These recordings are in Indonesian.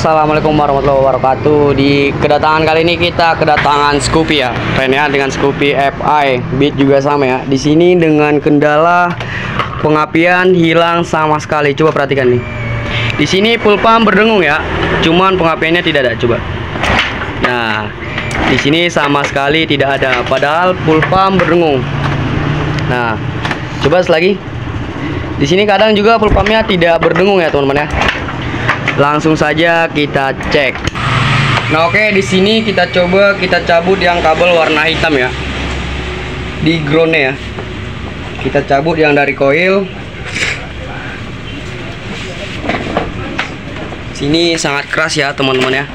Assalamualaikum warahmatullahi wabarakatuh. Di kedatangan kali ini kita kedatangan Scoopy ya, friend ya, dengan Scoopy FI. Beat juga sama ya. Di sini dengan kendala pengapian hilang sama sekali. Coba perhatikan nih. Di sini full pump berdengung ya, cuman pengapiannya tidak ada. Coba. Nah, di sini sama sekali tidak ada, padahal full pump berdengung. Nah, coba lagi. Di sini kadang juga full pumpnya tidak berdengung ya teman-teman ya. Langsung saja kita cek. Nah, oke, di sini kita coba kita cabut yang kabel warna hitam ya. Di groundnya ya. Kita cabut yang dari coil. Sini sangat keras ya teman-teman ya.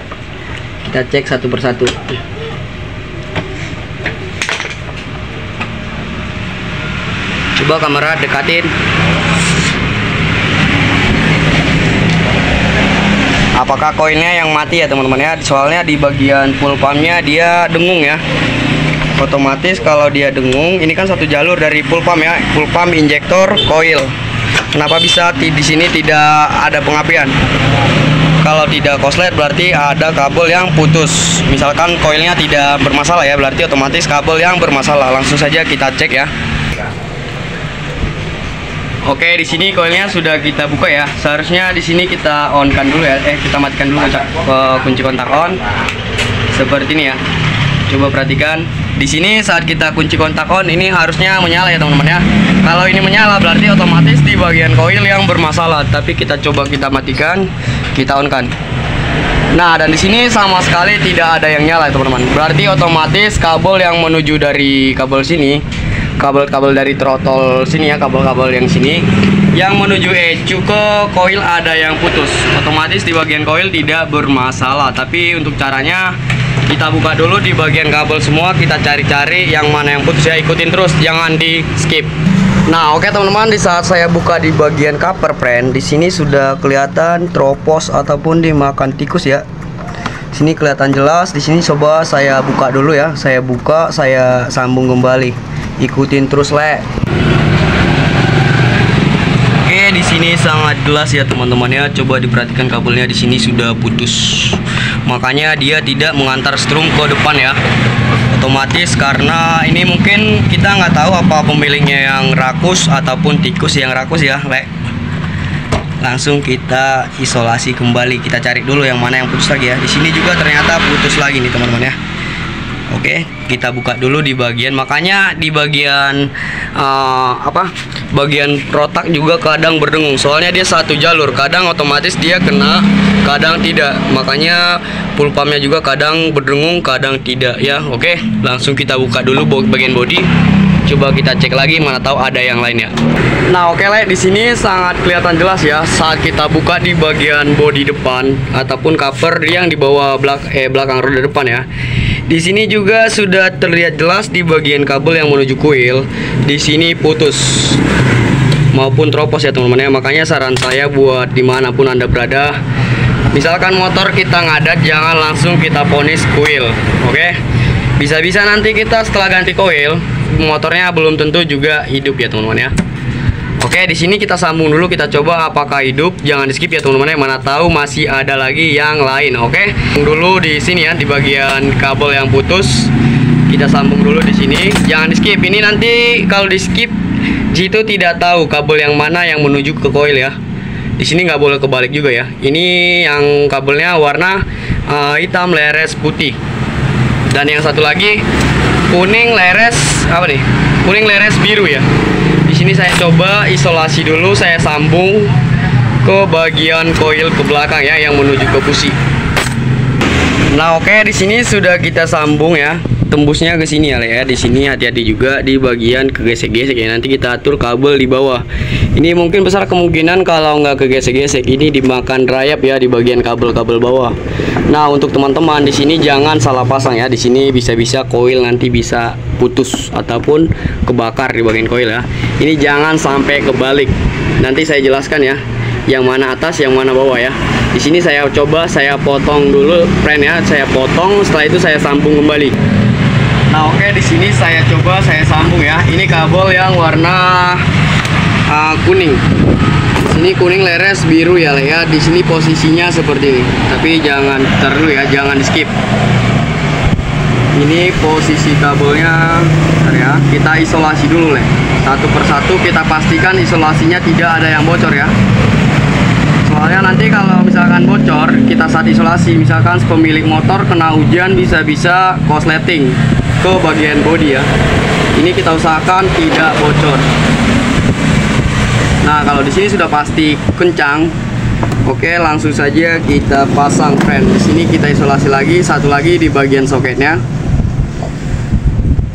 Kita cek satu persatu. Coba kamera dekatin. Apakah koilnya yang mati ya teman-teman ya? Soalnya di bagian full pumpnya dia dengung ya. Otomatis kalau dia dengung, ini kan satu jalur dari full pump ya, full pump injektor coil. Kenapa bisa di sini tidak ada pengapian? Kalau tidak korslet berarti ada kabel yang putus. Misalkan koilnya tidak bermasalah ya, berarti otomatis kabel yang bermasalah. Langsung saja kita cek ya. Oke, di sini koilnya sudah kita buka ya. Seharusnya di sini kita on kan dulu ya. Kita matikan dulu kunci kontak on. Seperti ini ya. Coba perhatikan. Di sini saat kita kunci kontak on ini harusnya menyala ya teman-teman ya. Kalau ini menyala berarti otomatis di bagian koil yang bermasalah. Tapi kita coba kita matikan, kita on kan. Nah, dan di sini sama sekali tidak ada yang nyala ya teman-teman. Berarti otomatis kabel yang menuju dari kabel sini, kabel-kabel dari throttle sini ya, kabel-kabel yang sini yang menuju ECU ke coil ada yang putus. Otomatis di bagian coil tidak bermasalah. Tapi untuk caranya kita buka dulu di bagian kabel semua, kita cari-cari yang mana yang putus ya, ikutin terus, jangan di skip. Nah, oke teman-teman, di saat saya buka di bagian cover friend, di sini sudah kelihatan tropos ataupun dimakan tikus ya. Sini kelihatan jelas. Di sini coba saya buka dulu ya. Saya buka, saya sambung kembali. Ikutin terus le. Oke, di sini sangat jelas ya teman-teman ya. Coba diperhatikan kabelnya di sini sudah putus. Makanya dia tidak mengantar strum ke depan ya. Otomatis karena ini mungkin kita nggak tahu apa pemiliknya yang rakus ataupun tikus yang rakus ya, le. Langsung kita isolasi kembali. Kita cari dulu yang mana yang putus lagi ya. Di sini juga ternyata putus lagi nih teman-teman ya. Oke, kita buka dulu di bagian, makanya di bagian bagian rotak juga kadang berdengung. Soalnya dia satu jalur, kadang otomatis dia kena, kadang tidak. Makanya full pumpnya juga kadang berdengung, kadang tidak ya. Oke, langsung kita buka dulu bagian bodi. Coba kita cek lagi, mana tahu ada yang lain ya. Nah, oke le, di sini sangat kelihatan jelas ya saat kita buka di bagian bodi depan ataupun cover yang di bawah belakang roda depan ya. Di sini juga sudah terlihat jelas di bagian kabel yang menuju coil. Di sini putus maupun tropos ya teman-teman ya. Makanya saran saya buat dimanapun Anda berada, misalkan motor kita ngadat, jangan langsung kita ponis coil. Oke, bisa-bisa nanti kita setelah ganti coil motornya belum tentu juga hidup ya teman-teman ya. Oke, di sini kita sambung dulu, kita coba apakah hidup. Jangan di skip ya teman-teman ya, mana tahu masih ada lagi yang lain. Oke, dulu di sini ya, di bagian kabel yang putus kita sambung dulu di sini. Jangan di skip. Ini nanti kalau di skip jitu tidak tahu kabel yang mana yang menuju ke coil ya. Di sini nggak boleh kebalik juga ya. Ini yang kabelnya warna hitam leres putih. Dan yang satu lagi kuning leres apa nih? Kuning leres biru ya. Di sini saya coba isolasi dulu, saya sambung ke bagian coil ke belakang ya yang menuju ke busi. Nah, oke, di sini sudah kita sambung ya. Tembusnya ke sini ya. Di sini hati-hati juga di bagian kegesek-gesek ya. Nanti kita atur kabel di bawah. Ini mungkin besar kemungkinan kalau nggak kegesek-gesek ini dimakan rayap ya di bagian kabel-kabel bawah. Nah, untuk teman-teman di sini jangan salah pasang ya. Di sini bisa-bisa coil nanti bisa putus ataupun kebakar di bagian coil ya. Ini jangan sampai kebalik. Nanti saya jelaskan ya. Yang mana atas, yang mana bawah ya. Di sini saya coba saya potong dulu friend ya. Saya potong, setelah itu saya sambung kembali. Nah, oke, di sini saya coba saya sambung ya. Ini kabel yang warna kuning. sini kuning leres biru ya Le ya. Di sini posisinya seperti ini. Tapi jangan terlalu ya, jangan di skip. Ini posisi kabelnya. Bentar ya, kita isolasi dulu Le. Satu persatu kita pastikan isolasinya tidak ada yang bocor ya. Soalnya nanti kalau misalkan bocor, kita saat isolasi, misalkan pemilik motor kena hujan bisa-bisa korsleting ke bagian bodi ya. Ini kita usahakan tidak bocor. Nah, kalau di sini sudah pasti kencang, oke, langsung saja kita pasang friend. Di sini kita isolasi lagi, satu lagi di bagian soketnya.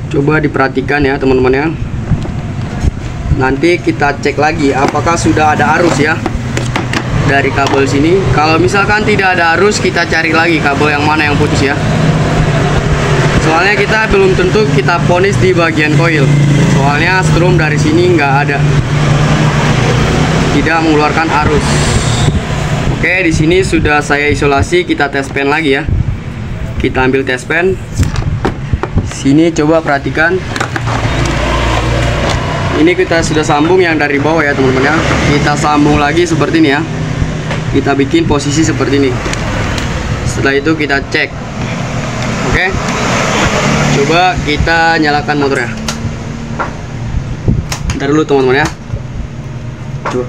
Coba diperhatikan ya teman-teman ya. Nanti kita cek lagi apakah sudah ada arus ya dari kabel sini. Kalau misalkan tidak ada arus, kita cari lagi kabel yang mana yang putus ya. Soalnya kita belum tentu kita ponis di bagian koil. Soalnya strum dari sini nggak ada, tidak mengeluarkan arus. Oke, di sini sudah saya isolasi. Kita tes pen lagi ya. Kita ambil tes pen. Sini coba perhatikan. Ini kita sudah sambung yang dari bawah ya teman-teman ya. Kita sambung lagi seperti ini ya. Kita bikin posisi seperti ini. Setelah itu kita cek. Oke. Coba kita nyalakan motornya. Bentar dulu teman-teman ya. Coba.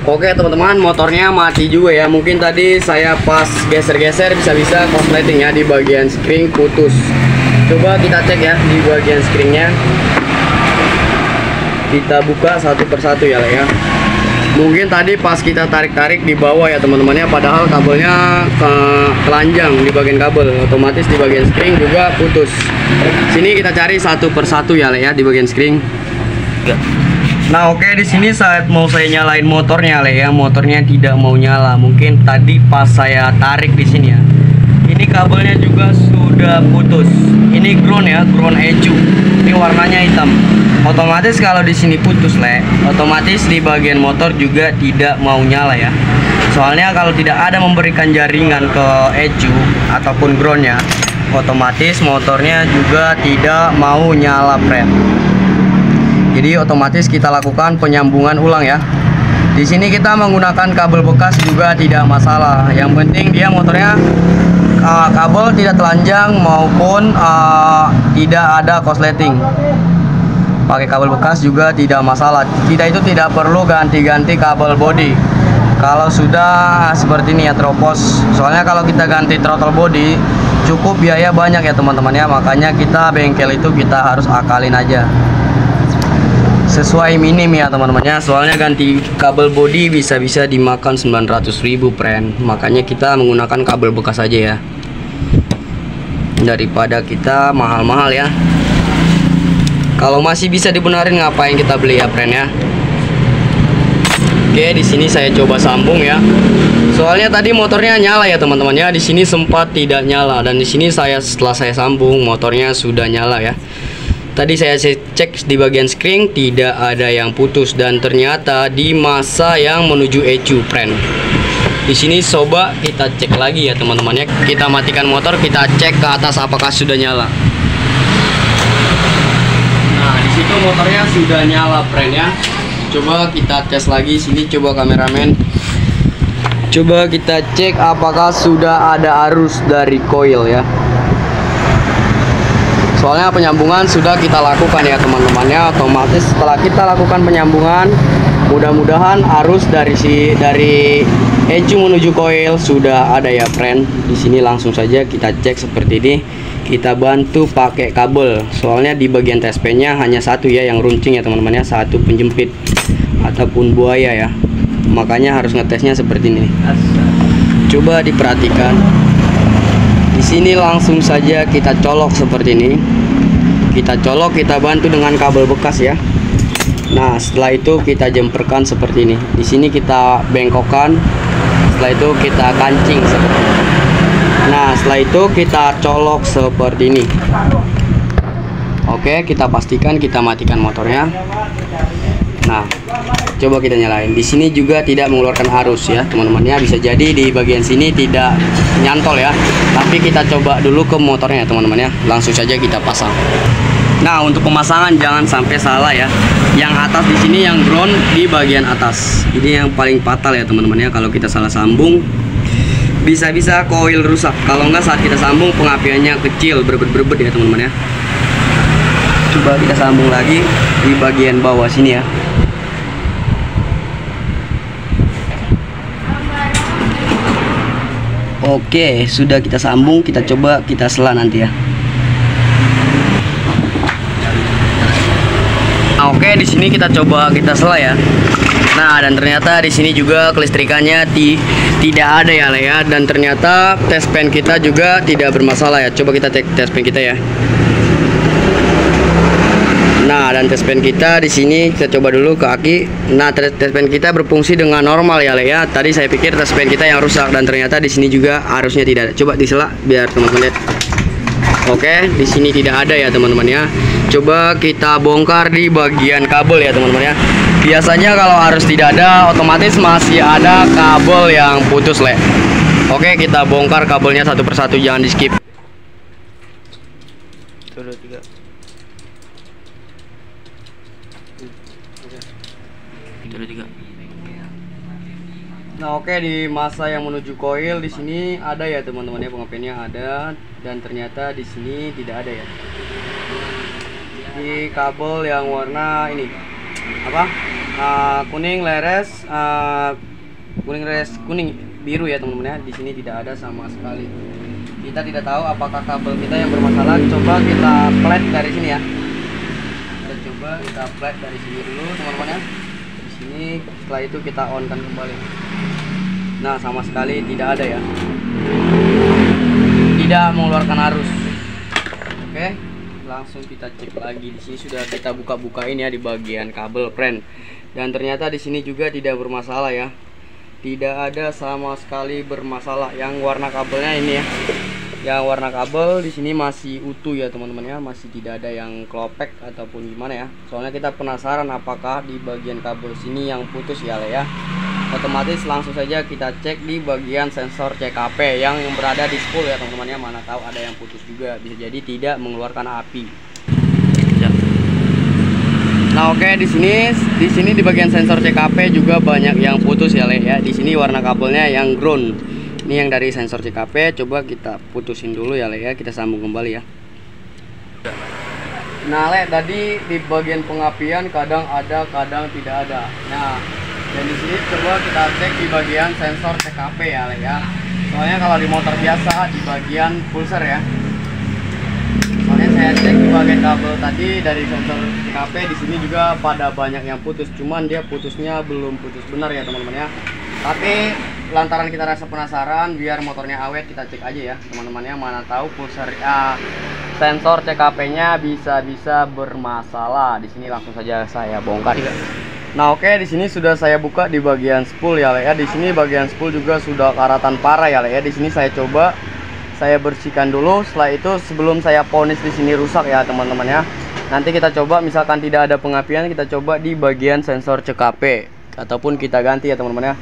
Oke teman-teman, motornya mati juga ya. Mungkin tadi saya pas geser-geser bisa-bisa korsleting ya, di bagian spring putus. Coba kita cek ya di bagian springnya. Kita buka satu persatu ya Le ya. Mungkin tadi pas kita tarik-tarik di bawah ya teman-teman ya, padahal kabelnya telanjang di bagian kabel, otomatis di bagian spring juga putus. Sini kita cari satu persatu ya Le ya di bagian spring. Nah oke, di sini saat mau saya nyalain motornya Le ya, motornya tidak mau nyala. Mungkin tadi pas saya tarik di sini ya, ini kabelnya juga sudah putus. Ini ground ya, ground ecu. Ini warnanya hitam. Otomatis kalau di sini putus Le, otomatis di bagian motor juga tidak mau nyala ya. Soalnya kalau tidak ada memberikan jaringan ke ecu ataupun groundnya, otomatis motornya juga tidak mau nyala friend. Jadi otomatis kita lakukan penyambungan ulang ya. Di sini kita menggunakan kabel bekas juga tidak masalah. Yang penting dia motornya kabel tidak telanjang maupun tidak ada korsleting. Pakai kabel bekas juga tidak masalah. Kita itu tidak perlu ganti-ganti kabel body. Kalau sudah seperti ini ya teropos. Soalnya kalau kita ganti throttle body cukup biaya banyak ya teman-teman ya. Makanya kita bengkel itu kita harus akalin aja. Sesuai minim ya teman-teman ya. Soalnya ganti kabel body bisa-bisa dimakan 900.000 friend. Makanya kita menggunakan kabel bekas aja ya, daripada kita mahal-mahal ya. Kalau masih bisa dibenerin, ngapain kita beli ya friend ya. Oke, di sini saya coba sambung ya. Soalnya tadi motornya nyala ya teman-teman ya. Di sini sempat tidak nyala, dan di sini setelah saya sambung motornya sudah nyala ya. Tadi saya cek di bagian spring tidak ada yang putus, dan ternyata di masa yang menuju ecu friend. Di sini coba kita cek lagi ya teman-teman ya. Kita matikan motor, kita cek ke atas apakah sudah nyala. Nah, di situ motornya sudah nyala friend ya. Coba kita tes lagi. Sini coba kameramen. Coba kita cek apakah sudah ada arus dari koil ya. Soalnya penyambungan sudah kita lakukan ya teman-teman ya. Otomatis setelah kita lakukan penyambungan, mudah-mudahan arus dari ecu menuju koil sudah ada ya friend. Di sini langsung saja kita cek seperti ini. Kita bantu pakai kabel. Soalnya di bagian tes pen-nya hanya satu ya yang runcing ya teman-teman ya, satu penjepit ataupun buaya ya. Makanya harus ngetesnya seperti ini. Coba diperhatikan. Di sini langsung saja kita colok seperti ini. Kita colok, kita bantu dengan kabel bekas ya. Nah, setelah itu kita jemperkan seperti ini. Di sini kita bengkokkan. Setelah itu kita kancing seperti ini. Nah, setelah itu kita colok seperti ini. Oke, kita pastikan kita matikan motornya. Nah, coba kita nyalain. Di sini juga tidak mengeluarkan arus ya, teman-teman ya. Bisa jadi di bagian sini tidak nyantol ya. Tapi kita coba dulu ke motornya, teman-teman ya. Langsung saja kita pasang. Nah, untuk pemasangan jangan sampai salah ya. Yang atas di sini, yang ground di bagian atas. Ini yang paling fatal ya teman-teman ya. Kalau kita salah sambung, bisa-bisa koil rusak. Kalau enggak saat kita sambung pengapiannya kecil, berbet-berbet ya teman-teman ya. Coba kita sambung lagi di bagian bawah sini ya. Oke, sudah kita sambung, kita coba kita sela nanti ya. Nah, oke, di sini kita coba kita sela ya. Nah, dan ternyata di sini juga kelistrikannya tidak ada ya, Le ya. Dan ternyata tes pen kita juga tidak bermasalah ya. Coba kita cek tes pen kita ya. Nah, dan tes pen kita di sini kita coba dulu ke aki. Nah, tes pen kita berfungsi dengan normal ya, Le ya. Tadi saya pikir tes pen kita yang rusak dan ternyata di sini juga harusnya tidak ada. Coba disela biar teman-teman lihat. Oke, di sini tidak ada ya teman-teman ya. Coba kita bongkar di bagian kabel ya teman-teman ya. Biasanya kalau harus tidak ada, otomatis masih ada kabel yang putus, Le. Oke, kita bongkar kabelnya satu persatu, jangan di skip. 1, 2, 3. Nah, oke, di masa yang menuju koil di sini ada ya teman-teman ya, pengapiannya ada dan ternyata di sini tidak ada ya. Di kabel yang warna ini apa? Kuning leres, kuning biru ya teman-teman ya. Di sini tidak ada sama sekali. Kita tidak tahu apakah kabel kita yang bermasalah. Coba kita flat dari sini ya. Kita flat dari sini dulu teman-teman ya. Di sini setelah itu kita on kan kembali. Nah, sama sekali tidak ada ya. Tidak mengeluarkan arus. Oke, langsung kita cek lagi. Di sini sudah kita buka-bukain ya di bagian kabel pren. Dan ternyata di sini juga tidak bermasalah ya. Tidak ada sama sekali bermasalah. Yang warna kabelnya ini ya. Yang warna kabel di sini masih utuh ya teman-teman ya. Masih tidak ada yang klopek ataupun gimana ya. Soalnya kita penasaran apakah di bagian kabel sini yang putus ya, Le ya. Otomatis langsung saja kita cek di bagian sensor CKP yang berada di spool ya teman-teman ya. Mana tahu ada yang putus juga, bisa jadi tidak mengeluarkan api ya. Nah, oke, di sini di bagian sensor CKP juga banyak yang putus ya, Le ya. Di sini warna kabelnya yang ground. Ini yang dari sensor CKP, coba kita putusin dulu ya, Le ya. Kita sambung kembali ya. Nah, Le, tadi di bagian pengapian kadang ada, kadang tidak ada. Nah, dan di sini coba kita cek di bagian sensor CKP ya, Le ya. Soalnya kalau di motor biasa di bagian pulser ya. Soalnya saya cek di bagian kabel tadi dari sensor CKP di sini juga pada banyak yang putus. Cuman dia putusnya belum putus benar ya teman-teman ya. Tapi lantaran kita rasa penasaran biar motornya awet, kita cek aja ya teman-teman ya. Mana tahu pulser sensor CKP-nya bisa bermasalah. Di sini langsung saja saya bongkar. Nah, oke, di sini sudah saya buka di bagian spool ya, Le ya. Di sini bagian spool juga sudah karatan parah ya, Le ya. Di sini saya coba saya bersihkan dulu. Setelah itu sebelum saya ponis di sini rusak ya teman-teman ya. Nanti kita coba misalkan tidak ada pengapian, kita coba di bagian sensor CKP ataupun kita ganti ya teman-teman ya.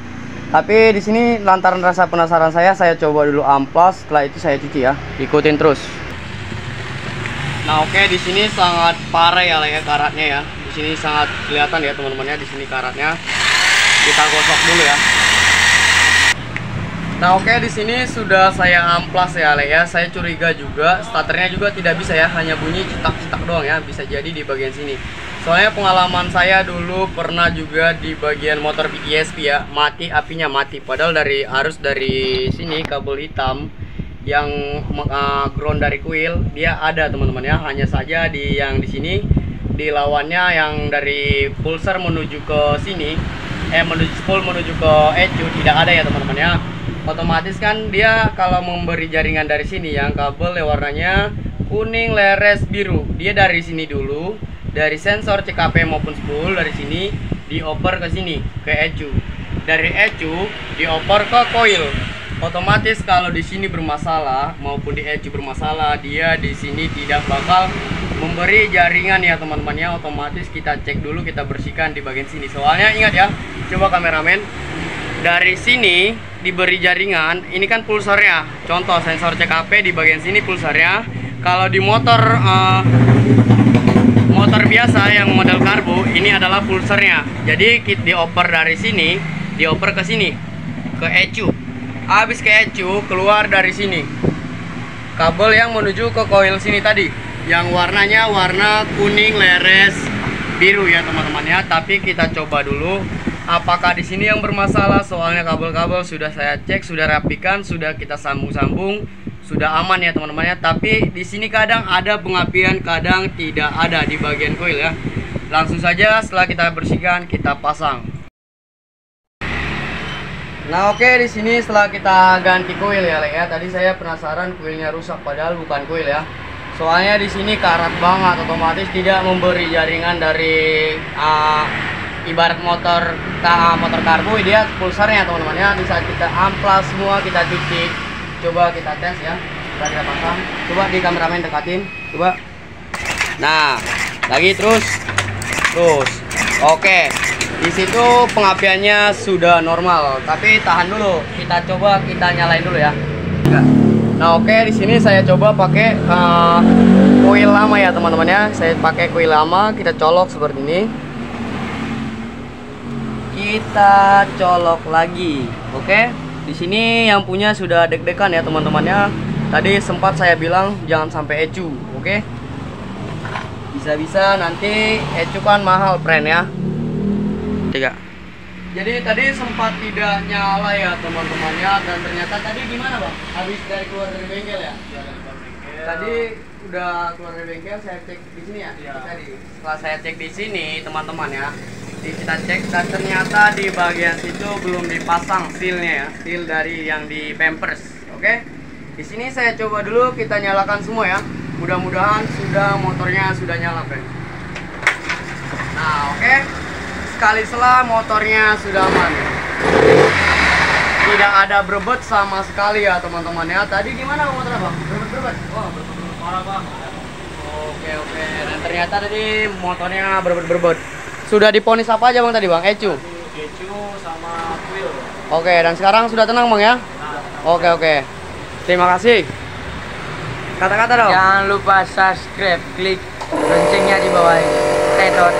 Tapi di sini lantaran rasa penasaran saya coba dulu amplas, setelah itu saya cuci ya. Ikutin terus. Nah, oke, di sini sangat parah ya, Le ya, karatnya ya. Di sini sangat kelihatan ya teman-teman ya, di sini karatnya. Kita gosok dulu ya. Nah, oke, di sini sudah saya amplas ya, Le ya. Saya curiga juga starternya juga tidak bisa ya, hanya bunyi cetak-cetak doang ya. Bisa jadi di bagian sini. Soalnya pengalaman saya dulu pernah juga di bagian motor PTSP ya, mati, apinya mati. Padahal dari arus dari sini kabel hitam yang ground dari kuil dia ada teman-teman ya. Hanya saja di yang di sini di lawannya yang dari pulser menuju ke sini menuju spool menuju ke ECU tidak ada ya teman-teman ya. Otomatis kan dia kalau memberi jaringan dari sini yang kabel warnanya kuning leres biru, dia dari sini dulu, dari sensor CKP maupun spool dari sini dioper ke sini ke ECU, dari ECU dioper ke coil. Otomatis kalau di sini bermasalah maupun di ECU bermasalah, dia di sini tidak bakal memberi jaringan ya teman-teman ya. Otomatis kita cek dulu, kita bersihkan di bagian sini. Soalnya ingat ya, coba kameramen, dari sini diberi jaringan, ini kan pulsernya. Contoh sensor CKP di bagian sini pulsernya. Kalau di motor motor biasa yang model karbo ini adalah pulsernya. Jadi kita dioper dari sini, dioper ke sini, ke ECU. Habis ke ECU keluar dari sini kabel yang menuju ke koil sini tadi, yang warnanya warna kuning leres biru ya teman-teman ya. Tapi kita coba dulu apakah di sini yang bermasalah. Soalnya kabel-kabel sudah saya cek, sudah rapikan, sudah kita sambung-sambung, sudah aman ya teman-teman ya. Tapi di sini kadang ada pengapian, kadang tidak ada di bagian koil ya. Langsung saja setelah kita bersihkan kita pasang. Nah oke, di sini setelah kita ganti koil ya Lek ya. Tadi saya penasaran koilnya rusak, padahal bukan koil ya. Soalnya di sini karat banget, otomatis tidak memberi jaringan dari ibarat motor karbo, dia pulsarnya teman-teman ya. Bisa kita amplas semua, kita cuci. Coba kita tes ya. Setelah kita pasang, coba di kameramen dekatin, coba. Nah, lagi terus. Oke. Di situ pengapiannya sudah normal, tapi tahan dulu. Kita coba kita nyalain dulu ya. Nah oke, di sini saya coba pakai koil lama ya teman-teman ya. Saya pakai koil lama, kita colok seperti ini. Kita colok lagi. Oke. Di sini yang punya sudah deg-degan ya teman-teman ya. Tadi sempat saya bilang jangan sampai ECU, oke? Bisa-bisa nanti ECU kan mahal friend ya. Jadi tadi sempat tidak nyala ya teman-teman ya, dan ternyata tadi gimana bang? Habis dari keluar dari bengkel ya? Tadi udah keluar dari bengkel, saya cek di sini ya. Tadi setelah saya cek di sini teman-teman ya, kita cek dan ternyata di bagian situ belum dipasang sealnya ya, seal dari yang di Pampers. Oke? Di sini saya coba dulu, kita nyalakan semua ya. Mudah-mudahan motornya sudah nyala friend. Nah oke. Sekali selah motornya sudah aman, tidak ada berebet sama sekali ya teman-teman ya. Tadi gimana motornya bang? Berebet? Oh berebet parah bang. Oke. Dan ternyata tadi motornya berebet. Sudah diponis apa aja bang tadi bang? ECU sama wheel. Oke, dan sekarang sudah tenang bang ya? Oke. Terima kasih. Kata-kata dong. Jangan lupa subscribe, klik loncengnya di bawah ini. Tetot.